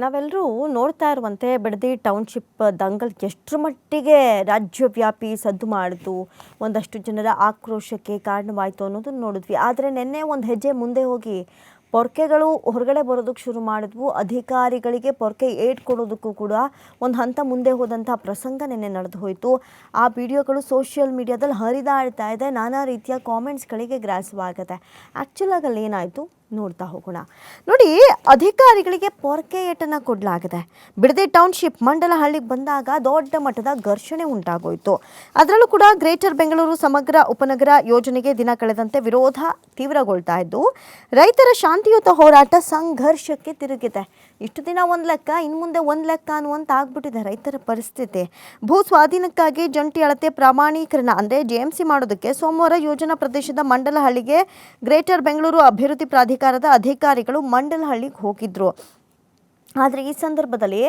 ನಾವೆಲ್ಲರೂ ನೋಡ್ತಾ ಇರುವಂತೆ ಬಿಡದಿ ಟೌನ್ಶಿಪ್ ದಂಗಲ್ ಎಷ್ಟರ ಮಟ್ಟಿಗೆ ರಾಜ್ಯವ್ಯಾಪಿ ಸದ್ದು ಮಾಡಿತು, ಒಂದಷ್ಟು ಜನರ ಆಕ್ರೋಶಕ್ಕೆ ಕಾರಣವಾಯಿತು ಅನ್ನೋದನ್ನು ನೋಡಿದ್ವಿ. ಆದರೆ ನಿನ್ನೆ ಒಂದು ಹೆಜ್ಜೆ ಮುಂದೆ ಹೋಗಿ ಪೊರ್ಕೆಗಳು ಹೊರಗಡೆ ಬರೋದಕ್ಕೆ ಶುರು ಮಾಡಿದ್ವು. ಅಧಿಕಾರಿಗಳಿಗೆ ಪೊರ್ಕೆ ಏಟ್ ಕೊಡೋದಕ್ಕೂ ಕೂಡ ಒಂದು ಹಂತ ಮುಂದೆ ಹೋದಂಥ ಪ್ರಸಂಗ ನಿನ್ನೆ ನಡೆದು ಹೋಯಿತು. ಆ ವಿಡಿಯೋಗಳು ಸೋಷಿಯಲ್ ಮೀಡಿಯಾದಲ್ಲಿ ಹರಿದಾಡ್ತಾ ಇದೆ. ನಾನಾ ರೀತಿಯ ಕಾಮೆಂಟ್ಸ್ಗಳಿಗೆ ಗ್ರಾಸವಾಗುತ್ತೆ. ಆ್ಯಕ್ಚುಲಾಗಿ ಅಲ್ಲಿ ಏನಾಯಿತು ನೋಡ್ತಾ ಹೋಗೋಣ. ನೋಡಿ, ಅಧಿಕಾರಿಗಳಿಗೆ ಪೊರ್ಕೆ ಏಟನ್ನು ಕೊಡಲಾಗಿದೆ. ಬಿಡದಿ ಟೌನ್ಶಿಪ್ ಮಂಡಲಹಳ್ಳಿಗೆ ಬಂದಾಗ ದೊಡ್ಡ ಮಟ್ಟದ ಘರ್ಷಣೆ ಉಂಟಾಗೋಯಿತು. ಅದರಲ್ಲೂ ಕೂಡ ಗ್ರೇಟರ್ ಬೆಂಗಳೂರು ಸಮಗ್ರ ಉಪನಗರ ಯೋಜನೆಗೆ ದಿನ ಕಳೆದಂತೆ ವಿರೋಧ ತೀವ್ರಗೊಳ್ತಾ ಇದ್ದು ರೈತರ ಶಾಂತಿಯುತ ಹೋರಾಟ ಸಂಘರ್ಷಕ್ಕೆ ತಿರುಗಿದೆ. ಇಷ್ಟು ದಿನ ಒಂದು ಲೆಕ್ಕ, ಇನ್ನು ಮುಂದೆ ಒಂದು ಲೆಕ್ಕ ಅನ್ನುವಂತ ಆಗ್ಬಿಟ್ಟಿದೆ ರೈತರ ಪರಿಸ್ಥಿತಿ. ಭೂ ಸ್ವಾಧೀನಕ್ಕಾಗಿ ಜಂಟಿ ಅಳತೆ ಪ್ರಮಾಣೀಕರಣ ಅಂದರೆ JMC ಮಾಡೋದಕ್ಕೆ ಸೋಮವಾರ ಯೋಜನಾ ಪ್ರದೇಶದ ಮಂಡಲಹಳ್ಳಿಗೆ ಗ್ರೇಟರ್ ಬೆಂಗಳೂರು ಅಭಿವೃದ್ಧಿ ಪ್ರಾಧಿಕಾರದ ಅಧಿಕಾರಿಗಳು ಮಂಡಲಹಳ್ಳಿಗೆ ಹೋಗಿದ್ರು. ಆದರೆ ಈ ಸಂದರ್ಭದಲ್ಲಿ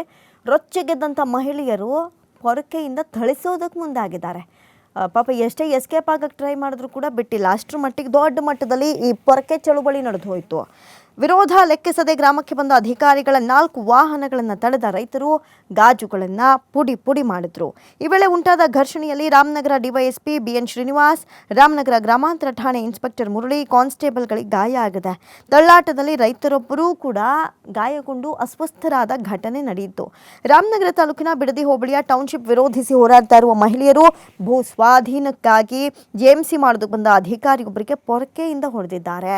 ರೊಚ್ಚೆಗೆದ್ದಂಥ ಮಹಿಳೆಯರು ಪೊರಕೆಯಿಂದ ಥಳಿಸೋದಕ್ಕೆ ಮುಂದಾಗಿದ್ದಾರೆ. ಪಾಪ ಎಷ್ಟೇ ಎಸ್ಕೇಪ್ ಆಗಕ್ಕೆ ಟ್ರೈ ಮಾಡಿದ್ರು ಕೂಡ ಬಿಟ್ಟಿಲ್ಲ. ಅಷ್ಟರ ಮಟ್ಟಿಗೆ ದೊಡ್ಡ ಮಟ್ಟದಲ್ಲಿ ಈ ಪೊರಕೆ ಚಳುವಳಿ ನಡೆದು ಹೋಯಿತು. ವಿರೋಧ ಲೆಕ್ಕಿಸದೆ ಗ್ರಾಮಕ್ಕೆ ಬಂದ ಅಧಿಕಾರಿಗಳ 4 ವಾಹನಗಳನ್ನು ತಡೆದ ರೈತರು ಗಾಜುಗಳನ್ನು ಪುಡಿ ಪುಡಿ ಮಾಡಿದ್ರು. ಈ ವೇಳೆ ಉಂಟಾದ ಘರ್ಷಣೆಯಲ್ಲಿ ರಾಮನಗರ DYSP BN ಶ್ರೀನಿವಾಸ್, ರಾಮನಗರ ಗ್ರಾಮಾಂತರ ಠಾಣೆ ಇನ್ಸ್ಪೆಕ್ಟರ್ ಮುರಳಿ, ಕಾನ್ಸ್ಟೇಬಲ್ಗಳಿಗೆ ಗಾಯ ಆಗಿದೆ. ತಳ್ಳಾಟದಲ್ಲಿ ರೈತರೊಬ್ಬರೂ ಕೂಡ ಗಾಯಗೊಂಡು ಅಸ್ವಸ್ಥರಾದ ಘಟನೆ ನಡೆಯಿತು. ರಾಮನಗರ ತಾಲೂಕಿನ ಬಿಡದಿ ಹೋಬಳಿಯ ಟೌನ್ಶಿಪ್ ವಿರೋಧಿಸಿ ಹೋರಾಡ್ತಾ ಇರುವ ಮಹಿಳೆಯರು ಭೂ ಸ್ವಾಧೀನಕ್ಕಾಗಿ JMC ಮಾಡೋದಕ್ಕೆ ಬಂದ ಅಧಿಕಾರಿಯೊಬ್ಬರಿಗೆ ಪೊರಕೆಯಿಂದ ಹೊಡೆದಿದ್ದಾರೆ.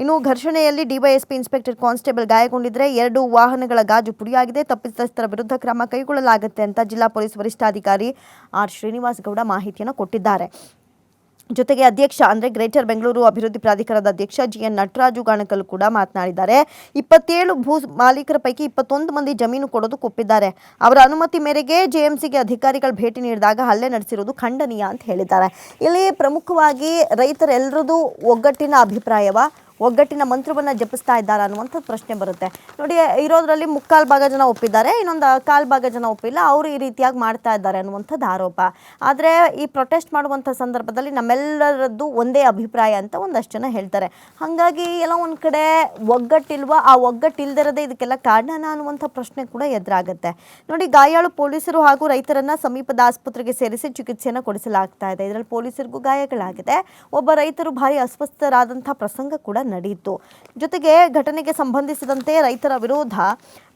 ಇನ್ನು ಘರ್ಷಣೆಯಲ್ಲಿ DYSP ಇನ್ಸ್ಪೆಕ್ಟರ್ ಕಾನ್ಸ್ಟೇಬಲ್ ಗಾಯಗೊಂಡಿದ್ರೆ 2 ವಾಹನಗಳ ಗಾಜು ಪುಡಿಯಾಗಿದೆ. ತಪ್ಪಿತಸ್ಥರ ವಿರುದ್ಧ ಕ್ರಮ ಕೈಗೊಳ್ಳಲಾಗುತ್ತೆ ಅಂತ ಜಿಲ್ಲಾ ಪೊಲೀಸ್ ವರಿಷ್ಠಾಧಿಕಾರಿ R ಶ್ರೀನಿವಾಸ್ ಗೌಡ ಮಾಹಿತಿಯನ್ನು ಕೊಟ್ಟಿದ್ದಾರೆ. ಜೊತೆಗೆ ಅಧ್ಯಕ್ಷ ಅಂದರೆ ಗ್ರೇಟರ್ ಬೆಂಗಳೂರು ಅಭಿವೃದ್ಧಿ ಪ್ರಾಧಿಕಾರದ ಅಧ್ಯಕ್ಷ GN ನಟರಾಜು ಗಾಣಕಲ್ ಕೂಡ ಮಾತನಾಡಿದ್ದಾರೆ. 27 ಭೂ ಮಾಲೀಕರ ಪೈಕಿ 21 ಮಂದಿ ಜಮೀನು ಕೊಡೋದಕ್ಕೆ ಒಪ್ಪಿದ್ದಾರೆ. ಅವರ ಅನುಮತಿ ಮೇರೆಗೆ JMCಗೆ ಅಧಿಕಾರಿಗಳು ಭೇಟಿ ನೀಡಿದಾಗ ಹಲ್ಲೆ ನಡೆಸಿರೋದು ಖಂಡನೀಯ ಅಂತ ಹೇಳಿದ್ದಾರೆ. ಇಲ್ಲಿ ಪ್ರಮುಖವಾಗಿ ರೈತರೆಲ್ಲರದು ಒಗ್ಗಟ್ಟಿನ ಅಭಿಪ್ರಾಯವ, ಒಗ್ಗಟ್ಟಿನ ಮಂತ್ರವನ್ನು ಜಪಿಸ್ತಾ ಇದ್ದಾರೆ ಅನ್ನುವಂಥದ್ದು ಪ್ರಶ್ನೆ ಬರುತ್ತೆ. ನೋಡಿ, ಇರೋದ್ರಲ್ಲಿ 3/4 ಭಾಗ ಜನ ಒಪ್ಪಿದ್ದಾರೆ, ಇನ್ನೊಂದು 1/4 ಭಾಗ ಜನ ಒಪ್ಪಿಲ್ಲ. ಅವರು ಈ ರೀತಿಯಾಗಿ ಮಾಡ್ತಾ ಇದ್ದಾರೆ ಅನ್ನುವಂಥದ್ದು ಆರೋಪ. ಆದರೆ ಈ ಪ್ರೊಟೆಸ್ಟ್ ಮಾಡುವಂಥ ಸಂದರ್ಭದಲ್ಲಿ ನಮ್ಮೆಲ್ಲರದ್ದು ಒಂದೇ ಅಭಿಪ್ರಾಯ ಅಂತ ಒಂದಷ್ಟು ಜನ ಹೇಳ್ತಾರೆ. ಹಾಗಾಗಿ ಎಲ್ಲ ಒಂದು ಕಡೆ ಒಗ್ಗಟ್ಟಿಲ್ವಾ, ಆ ಒಗ್ಗಟ್ಟಿಲ್ದಿರದೆ ಇದಕ್ಕೆಲ್ಲ ಕಾರಣನ ಅನ್ನುವಂಥ ಪ್ರಶ್ನೆ ಕೂಡ ಎದುರಾಗುತ್ತೆ. ನೋಡಿ, ಗಾಯಾಳು ಪೊಲೀಸರು ಹಾಗೂ ರೈತರನ್ನ ಸಮೀಪದ ಆಸ್ಪತ್ರೆಗೆ ಸೇರಿಸಿ ಚಿಕಿತ್ಸೆಯನ್ನು ಕೊಡಿಸಲಾಗ್ತಾ ಇದೆ. ಇದರಲ್ಲಿ ಪೊಲೀಸರಿಗೂ ಗಾಯಗಳಾಗಿದೆ. ಒಬ್ಬ ರೈತರು ಭಾರಿ ಅಸ್ವಸ್ಥರಾದಂಥ ಪ್ರಸಂಗ ಕೂಡ ನಡೆಯಿತು. ಜೊತೆಗೆ ಘಟನೆಗೆ ಸಂಬಂಧಿಸಿದಂತೆ ರೈತರ ವಿರೋಧ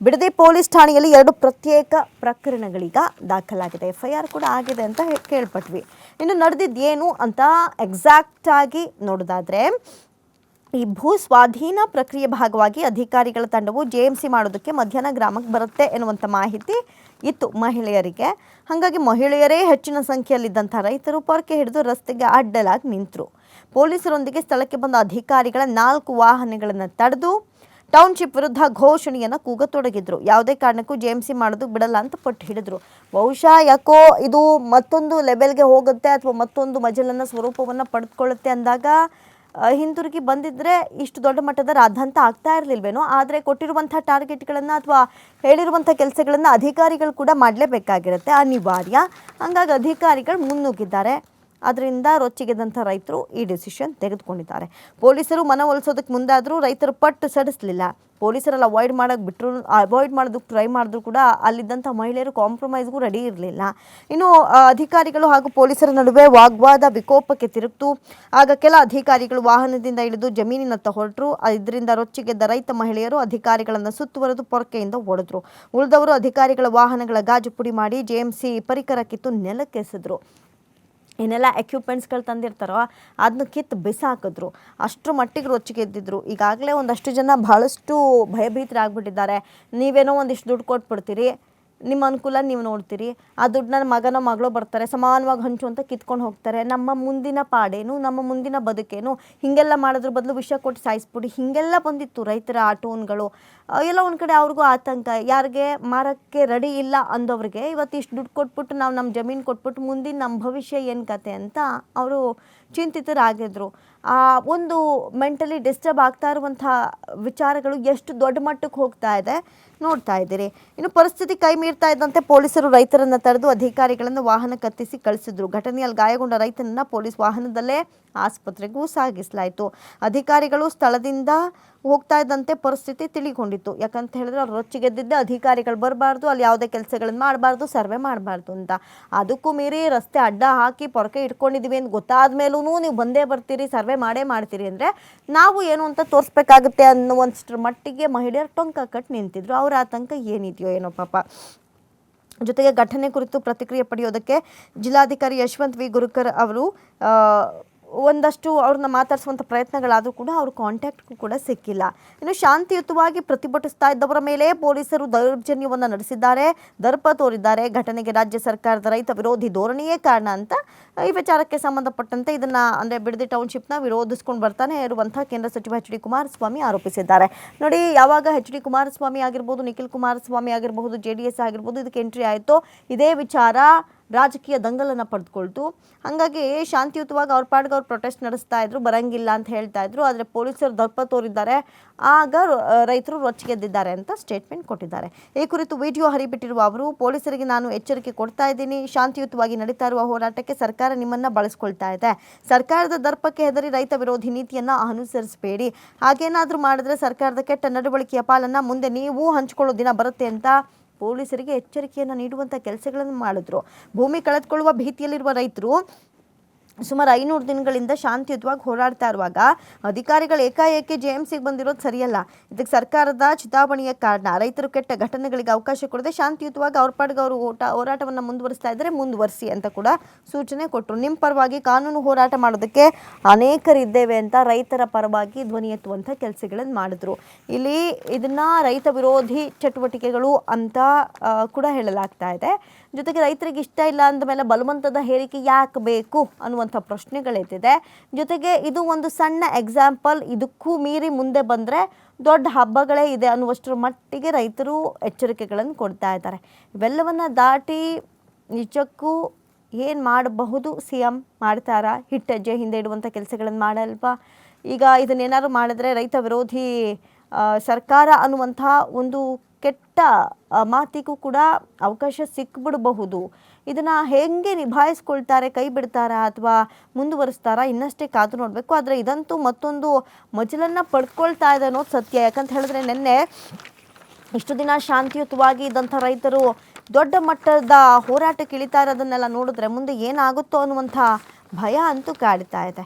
ಬಿಡದಿ ಪೊಲೀಸ್ ಠಾಣೆಯಲ್ಲಿ 2 ಪ್ರತ್ಯೇಕ ಪ್ರಕರಣಗಳೀಗ ದಾಖಲಾಗಿದೆ. FIR ಕೂಡ ಆಗಿದೆ ಅಂತ ಕೇಳ್ಪಟ್ವಿ. ಇನ್ನು ನಡೆದಿದ್ದೇನು ಅಂತ ಎಕ್ಸಾಕ್ಟ್ ಆಗಿ ನೋಡೋದಾದ್ರೆ, ಈ ಭೂ ಸ್ವಾಧೀನ ಪ್ರಕ್ರಿಯೆ ಭಾಗವಾಗಿ ಅಧಿಕಾರಿಗಳ ತಂಡವು JMC ಮಾಡೋದಕ್ಕೆ ಮಧ್ಯಾಹ್ನ ಗ್ರಾಮಕ್ಕೆ ಬರುತ್ತೆ ಎನ್ನುವಂಥ ಮಾಹಿತಿ ಇತ್ತು ಮಹಿಳೆಯರಿಗೆ. ಹಾಗಾಗಿ ಮಹಿಳೆಯರೇ ಹೆಚ್ಚಿನ ಸಂಖ್ಯೆಯಲ್ಲಿದ್ದಂಥ ರೈತರು ಪೊರಕೆ ಹಿಡಿದು ರಸ್ತೆಗೆ ಅಡ್ಡಲಾಗಿ ನಿಂತರು. ಪೊಲೀಸರೊಂದಿಗೆ ಸ್ಥಳಕ್ಕೆ ಬಂದ ಅಧಿಕಾರಿಗಳ 4 ವಾಹನಗಳನ್ನು ತಡೆದು ಟೌನ್ಶಿಪ್ ವಿರುದ್ಧ ಘೋಷಣೆಯನ್ನು ಕೂಗತೊಡಗಿದ್ರು. ಯಾವುದೇ ಕಾರಣಕ್ಕೂ JMC ಮಾಡೋದಕ್ಕೆ ಬಿಡಲ್ಲ ಅಂತ ಪಟ್ಟು ಹಿಡಿದ್ರು. ಬಹುಶಃ ಯಾಕೋ ಇದು ಮತ್ತೊಂದು ಲೆವೆಲ್ಗೆ ಹೋಗುತ್ತೆ ಅಥವಾ ಮತ್ತೊಂದು ಮಜಲನ್ನು ಸ್ವರೂಪವನ್ನು ಪಡೆದುಕೊಳ್ಳುತ್ತೆ ಅಂದಾಗ ಹಿಂತಿರುಗಿ ಬಂದಿದ್ದರೆ ಇಷ್ಟು ದೊಡ್ಡ ಮಟ್ಟದ ರಾದ್ಧಾಂತ ಆಗ್ತಾ ಇರಲಿಲ್ವೇನೋ. ಆದರೆ ಕೊಟ್ಟಿರುವಂಥ ಟಾರ್ಗೆಟ್ಗಳನ್ನು ಅಥವಾ ಹೇಳಿರುವಂಥ ಕೆಲಸಗಳನ್ನು ಅಧಿಕಾರಿಗಳು ಕೂಡ ಮಾಡಲೇಬೇಕಾಗಿರುತ್ತೆ, ಅನಿವಾರ್ಯ. ಹಾಗಾಗಿ ಅಧಿಕಾರಿಗಳು ಮುನ್ನುಗ್ಗಿದ್ದಾರೆ. ಅದರಿಂದ ರೊಚ್ಚಿಗೆದಂಥ ರೈತರು ಈ ಡಿಸಿಷನ್ ತೆಗೆದುಕೊಂಡಿದ್ದಾರೆ. ಪೊಲೀಸರು ಮನವೊಲಿಸೋದಕ್ಕೆ ಮುಂದಾದರೂ ರೈತರು ಪಟ್ಟು ಸಡಿಸಲಿಲ್ಲ. ಪೊಲೀಸರೆಲ್ಲ ಅವಾಯ್ಡ್ ಮಾಡೋದಕ್ಕೆ ಟ್ರೈ ಮಾಡಿದ್ರು ಕೂಡ ಅಲ್ಲಿದ್ದಂಥ ಮಹಿಳೆಯರು ಕಾಂಪ್ರಮೈಸ್ಗೂ ರೆಡಿ ಇರಲಿಲ್ಲ. ಇನ್ನು ಅಧಿಕಾರಿಗಳು ಹಾಗೂ ಪೊಲೀಸರ ನಡುವೆ ವಾಗ್ವಾದ ವಿಕೋಪಕ್ಕೆ ತಿರುಗಿತು. ಆಗ ಕೆಲ ಅಧಿಕಾರಿಗಳು ವಾಹನದಿಂದ ಇಳಿದು ಜಮೀನಿನತ್ತ ಹೊರಟರು. ಇದರಿಂದ ರೊಚ್ಚಿಗೆದ್ದ ರೈತ ಮಹಿಳೆಯರು ಅಧಿಕಾರಿಗಳನ್ನು ಸುತ್ತುವರೆದು ಪೊರಕೆಯಿಂದ ಓಡಿದ್ರು. ಉಳಿದವರು ಅಧಿಕಾರಿಗಳ ವಾಹನಗಳ ಗಾಜು ಪುಡಿ ಮಾಡಿ JMC ಪರಿಕರ ಕಿತ್ತು ನೆಲಕ್ಕೆಸೆದ್ರು. ಏನೆಲ್ಲ ಎಕ್ವಿಪ್ಮೆಂಟ್ಸ್ಗಳು ತಂದಿರ್ತಾರೋ ಅದನ್ನ ಕಿತ್ತು ಬಿಸಾಕಿದ್ರು. ಅಷ್ಟರ ಮಟ್ಟಿಗೆ ರೊಚ್ಚಿಗೆದ್ದಿದ್ರು. ಈಗಾಗಲೇ ಒಂದಷ್ಟು ಜನ ಬಹಳಷ್ಟು ಭಯಭೀತರಾಗ್ಬಿಟ್ಟಿದ್ದಾರೆ. ನೀವೇನೋ ಒಂದಿಷ್ಟು ದುಡ್ಡು ಕೊಟ್ಬಿಡ್ತೀರಿ, ನಿಮ್ಮ ಅನುಕೂಲ ನೀವು ನೋಡ್ತೀರಿ, ಆ ದುಡ್ಡನ್ನ ಮಗನೋ ಮಗಳೋ ಬರ್ತಾರೆ ಸಮಾನವಾಗಿ ಹಂಚು ಅಂತ ಕಿತ್ಕೊಂಡು ಹೋಗ್ತಾರೆ. ನಮ್ಮ ಮುಂದಿನ ಪಾಡೇನು, ನಮ್ಮ ಮುಂದಿನ ಬದುಕೇನು, ಹೀಗೆಲ್ಲ ಮಾಡೋದ್ರ ಬದಲು ವಿಷ ಕೊಟ್ಟು ಸಾಯಿಸ್ಬಿಡಿ, ಹೀಗೆಲ್ಲ ಬಂದಿತ್ತು ರೈತರ ಆ ಟೋನ್ಗಳು. ಎಲ್ಲ ಒಂದು ಕಡೆ ಅವ್ರಿಗೂ ಆತಂಕ. ಯಾರಿಗೆ ಮಾರಕ್ಕೆ ರೆಡಿ ಇಲ್ಲ ಅಂದವ್ರಿಗೆ ಇವತ್ತು ಇಷ್ಟು ದುಡ್ಡು ಕೊಟ್ಬಿಟ್ಟು ನಾವು ನಮ್ಮ ಜಮೀನು ಕೊಟ್ಬಿಟ್ಟು ಮುಂದಿನ ನಮ್ಮ ಭವಿಷ್ಯ ಏನು ಕತೆ ಅಂತ ಅವರು ಚಿಂತಿತರಾಗಿದ್ರು. ಆ ಒಂದು ಮೆಂಟಲಿ ಡಿಸ್ಟರ್ಬ್ ಆಗ್ತಾ ಇರುವಂಥ ವಿಚಾರಗಳು ಎಷ್ಟು ದೊಡ್ಡ ಮಟ್ಟಕ್ಕೆ ಹೋಗ್ತಾ ಇದೆ ನೋಡ್ತಾ ಇದ್ದೀರಿ. ಇನ್ನು ಪರಿಸ್ಥಿತಿ ಕೈ ಮೀರ್ತಾ ಇದ್ದಂತೆ ಪೊಲೀಸರು ರೈತರನ್ನ ತಡೆದು ಅಧಿಕಾರಿಗಳನ್ನು ವಾಹನ ಕತ್ತಿಸಿ ಕಳಿಸಿದ್ರು. ಘಟನೆಯಲ್ಲಿ ಗಾಯಗೊಂಡ ರೈತನನ್ನ ಪೊಲೀಸ್ ವಾಹನದಲ್ಲೇ ಆಸ್ಪತ್ರೆಗೂ ಸಾಗಿಸಲಾಯಿತು. ಅಧಿಕಾರಿಗಳು ಸ್ಥಳದಿಂದ ಹೋಗ್ತಾ ಇದ್ದಂತೆ ಪರಿಸ್ಥಿತಿ ತಿಳಿಕೊಂಡಿತ್ತು. ಯಾಕಂತ ಹೇಳಿದ್ರೆ ಅವ್ರು ರೊಚ್ಚಿಗೆದ್ದಿದ್ದೆ ಅಧಿಕಾರಿಗಳು ಬರಬಾರ್ದು, ಅಲ್ಲಿ ಯಾವುದೇ ಕೆಲಸಗಳನ್ನು ಮಾಡಬಾರ್ದು, ಸರ್ವೆ ಮಾಡಬಾರ್ದು ಅಂತ. ಅದಕ್ಕೂ ಮೀರಿ ರಸ್ತೆ ಅಡ್ಡ ಹಾಕಿ ಪೊರಕೆ ಇಟ್ಕೊಂಡಿದ್ದೀವಿ ಅಂತ ಗೊತ್ತಾದ ಮೇಲೂ ನೀವು ಬಂದೇ ಬರ್ತೀರಿ, ಸರ್ವೆ ಮಾಡೇ ಮಾಡ್ತೀರಿ ಅಂದರೆ ನಾವು ಏನು ಅಂತ ತೋರಿಸ್ಬೇಕಾಗುತ್ತೆ ಅನ್ನುವಷ್ಟರ ಮಟ್ಟಿಗೆ ಮಹಿಳೆಯರು ಟೊಂಕ ಕಟ್ಟು ನಿಂತಿದ್ರು. ಅವ್ರ ಆತಂಕ ಏನಿದೆಯೋ ಏನೋ ಪಾಪ. ಜೊತೆಗೆ ಘಟನೆ ಕುರಿತು ಪ್ರತಿಕ್ರಿಯೆ ಪಡೆಯೋದಕ್ಕೆ ಜಿಲ್ಲಾಧಿಕಾರಿ ಯಶವಂತ್ ವಿ ಗುರುಕರ್ ಅವರು ಒಂದಷ್ಟು ಅವ್ರನ್ನ ಮಾತಾಡಿಸುವಂಥ ಪ್ರಯತ್ನಗಳಾದರೂ ಕೂಡ ಅವ್ರ ಕಾಂಟ್ಯಾಕ್ಟ್ಗೂ ಕೂಡ ಸಿಕ್ಕಿಲ್ಲ. ಇನ್ನು ಶಾಂತಿಯುತವಾಗಿ ಪ್ರತಿಭಟಿಸ್ತಾ ಇದ್ದವರ ಮೇಲೆ ಪೊಲೀಸರು ದೌರ್ಜನ್ಯವನ್ನು ನಡೆಸಿದ್ದಾರೆ, ದರ್ಪ ತೋರಿದ್ದಾರೆ. ಘಟನೆಗೆ ರಾಜ್ಯ ಸರ್ಕಾರದ ರೈತ ವಿರೋಧಿ ಧೋರಣೆಯೇ ಕಾರಣ ಅಂತ ಈ ವಿಚಾರಕ್ಕೆ ಸಂಬಂಧಪಟ್ಟಂತೆ ಇದನ್ನು ಅಂದರೆ ಬಿಡದಿ ಟೌನ್ಶಿಪ್ನ ವಿರೋಧಿಸ್ಕೊಂಡು ಬರ್ತಾನೆ ಇರುವಂಥ ಕೇಂದ್ರ ಸಚಿವ ಎಚ್ ಡಿ ಕುಮಾರಸ್ವಾಮಿ ಆರೋಪಿಸಿದ್ದಾರೆ. ನೋಡಿ, ಯಾವಾಗ ಎಚ್ ಡಿ ಕುಮಾರಸ್ವಾಮಿ ಆಗಿರ್ಬೋದು, ನಿಖಿಲ್ ಕುಮಾರಸ್ವಾಮಿ ಆಗಿರಬಹುದು, JDS ಆಗಿರ್ಬೋದು, ಇದಕ್ಕೆ ಎಂಟ್ರಿ ಆಯಿತು, ಇದೇ ವಿಚಾರ ರಾಜಕೀಯ ದಂಗಲನ್ನು ಪಡೆದುಕೊಳ್ತು. ಹಾಗಾಗಿ ಶಾಂತಿಯುತವಾಗಿ ಅವ್ರ ಪಾಡ್ಗೆ ಅವ್ರು ಪ್ರೊಟೆಸ್ಟ್ ನಡೆಸ್ತಾ ಇದ್ರು, ಬರಂಗಿಲ್ಲ ಅಂತ ಹೇಳ್ತಾ ಇದ್ರು. ಆದರೆ ಪೊಲೀಸರು ದರ್ಪ ತೋರಿದ್ದಾರೆ, ಆಗ ರೈತರು ರೊಚ್ಚಿಗೆದ್ದಿದ್ದಾರೆ ಅಂತ ಸ್ಟೇಟ್ಮೆಂಟ್ ಕೊಟ್ಟಿದ್ದಾರೆ. ಈ ಕುರಿತು ವಿಡಿಯೋ ಹರಿಬಿಟ್ಟಿರುವ ಅವರು, ಪೊಲೀಸರಿಗೆ ನಾನು ಎಚ್ಚರಿಕೆ ಕೊಡ್ತಾ ಇದ್ದೀನಿ, ಶಾಂತಿಯುತವಾಗಿ ನಡೀತಾ ಇರುವ ಹೋರಾಟಕ್ಕೆ ಸರ್ಕಾರ ನಿಮ್ಮನ್ನು ಬಳಸ್ಕೊಳ್ತಾ ಇದೆ. ಸರ್ಕಾರದ ದರ್ಪಕ್ಕೆ ಹೆದರಿ ರೈತ ವಿರೋಧಿ ನೀತಿಯನ್ನು ಅನುಸರಿಸಬೇಡಿ. ಹಾಗೇನಾದರೂ ಮಾಡಿದ್ರೆ ಸರ್ಕಾರದ ಕೆಟ್ಟ ನಡವಳಿಕೆಯ ಪಾಲನ್ನು ಮುಂದೆ ನೀವು ಹಂಚಿಕೊಳ್ಳೋ ದಿನ ಬರುತ್ತೆ ಅಂತ ಪೊಲೀಸರಿಗೆ ಎಚ್ಚರಿಕೆಯನ್ನು ನೀಡುವಂಥ ಕೆಲಸಗಳನ್ನು ಮಾಡಿದ್ರು. ಭೂಮಿ ಕಳೆದುಕೊಳ್ಳುವ ಭೀತಿಯಲ್ಲಿರುವ ರೈತರು ಸುಮಾರು 500 ದಿನಗಳಿಂದ ಶಾಂತಿಯುತವಾಗಿ ಹೋರಾಡ್ತಾ ಇರುವಾಗ ಅಧಿಕಾರಿಗಳು ಏಕಾಏಕಿ JMCಗೆ ಬಂದಿರೋದು ಸರಿಯಲ್ಲ. ಇದಕ್ಕೆ ಸರ್ಕಾರದ ಚಿತಾವಣೆಯ ಕಾರಣ. ರೈತರು ಕೆಟ್ಟ ಘಟನೆಗಳಿಗೆ ಅವಕಾಶ ಕೊಡದೆ ಶಾಂತಿಯುತವಾಗಿ ಅವ್ರ ಪಾಡಿಗೆ ಅವರು ಹೋರಾಟವನ್ನು ಮುಂದುವರಿಸ್ತಾ ಇದ್ದಾರೆ, ಮುಂದುವರಿಸಿ ಅಂತ ಕೂಡ ಸೂಚನೆ ಕೊಟ್ಟರು. ನಿಮ್ಮ ಪರವಾಗಿ ಕಾನೂನು ಹೋರಾಟ ಮಾಡೋದಕ್ಕೆ ಅನೇಕರಿದ್ದೇವೆ ಅಂತ ರೈತರ ಪರವಾಗಿ ಧ್ವನಿ ಎತ್ತುವಂಥ ಕೆಲಸಗಳನ್ನು ಮಾಡಿದ್ರು. ಇಲ್ಲಿ ಇದನ್ನು ರೈತ ವಿರೋಧಿ ಚಟುವಟಿಕೆಗಳು ಅಂತ ಕೂಡ ಹೇಳಲಾಗ್ತಾ ಇದೆ. ಜೊತೆಗೆ ರೈತರಿಗೆ ಇಷ್ಟ ಇಲ್ಲ ಅಂದಮೇಲೆ ಬಲವಂತದ ಹೇರಿಕೆ ಯಾಕೆ ಬೇಕು ಅನ್ನುವಂಥ ಪ್ರಶ್ನೆಗಳೆದ್ದಿದೆ. ಜೊತೆಗೆ ಇದು ಒಂದು ಸಣ್ಣ ಎಕ್ಸಾಂಪಲ್, ಇದಕ್ಕೂ ಮೀರಿ ಮುಂದೆ ಬಂದರೆ ದೊಡ್ಡ ಹಬ್ಬಗಳೇ ಇದೆ ಅನ್ನುವಷ್ಟರ ಮಟ್ಟಿಗೆ ರೈತರು ಎಚ್ಚರಿಕೆಗಳನ್ನು ಕೊಡ್ತಾ ಇದ್ದಾರೆ. ಇವೆಲ್ಲವನ್ನು ದಾಟಿ ನಿಜಕ್ಕೂ ಏನು ಮಾಡಬಹುದು? CM ಮಾಡ್ತಾರಾ? ಹಿಟ್ಟೆಜ್ಜೆ ಹಿಂದೆ ಇಡುವಂಥ ಕೆಲಸಗಳನ್ನು ಮಾಡಲ್ವಾ? ಈಗ ಇದನ್ನೇನಾದ್ರು ಮಾಡಿದ್ರೆ ರೈತ ವಿರೋಧಿ ಸರ್ಕಾರ ಅನ್ನುವಂಥ ಒಂದು ಕೆಟ್ಟ ಮಾತಿಗೂ ಕೂಡ ಅವಕಾಶ ಸಿಕ್ಬಿಡಬಹುದು. ಇದನ್ನು ಹೇಗೆ ನಿಭಾಯಿಸ್ಕೊಳ್ತಾರೆ? ಕೈ ಬಿಡ್ತಾರಾ ಅಥವಾ ಮುಂದುವರಿಸ್ತಾರಾ? ಇನ್ನಷ್ಟೇ ಕಾದು ನೋಡಬೇಕು. ಆದರೆ ಇದಂತೂ ಮತ್ತೊಂದು ಮಜಲನ್ನು ಪಡ್ಕೊಳ್ತಾ ಇದೆ ಅನ್ನೋದು ಸತ್ಯ. ಯಾಕಂತ ಹೇಳಿದ್ರೆ ನಿನ್ನೆ ಇಷ್ಟು ದಿನ ಶಾಂತಿಯುತವಾಗಿ ಇದ್ದಂಥ ರೈತರು ದೊಡ್ಡ ಮಟ್ಟದ ಹೋರಾಟಕ್ಕೆ ಇಳಿತಾ ಇರೋದನ್ನೆಲ್ಲ ನೋಡಿದ್ರೆ ಮುಂದೆ ಏನಾಗುತ್ತೋ ಅನ್ನುವಂಥ ಭಯ ಅಂತೂ ಕಾಡ್ತಾ ಇದೆ.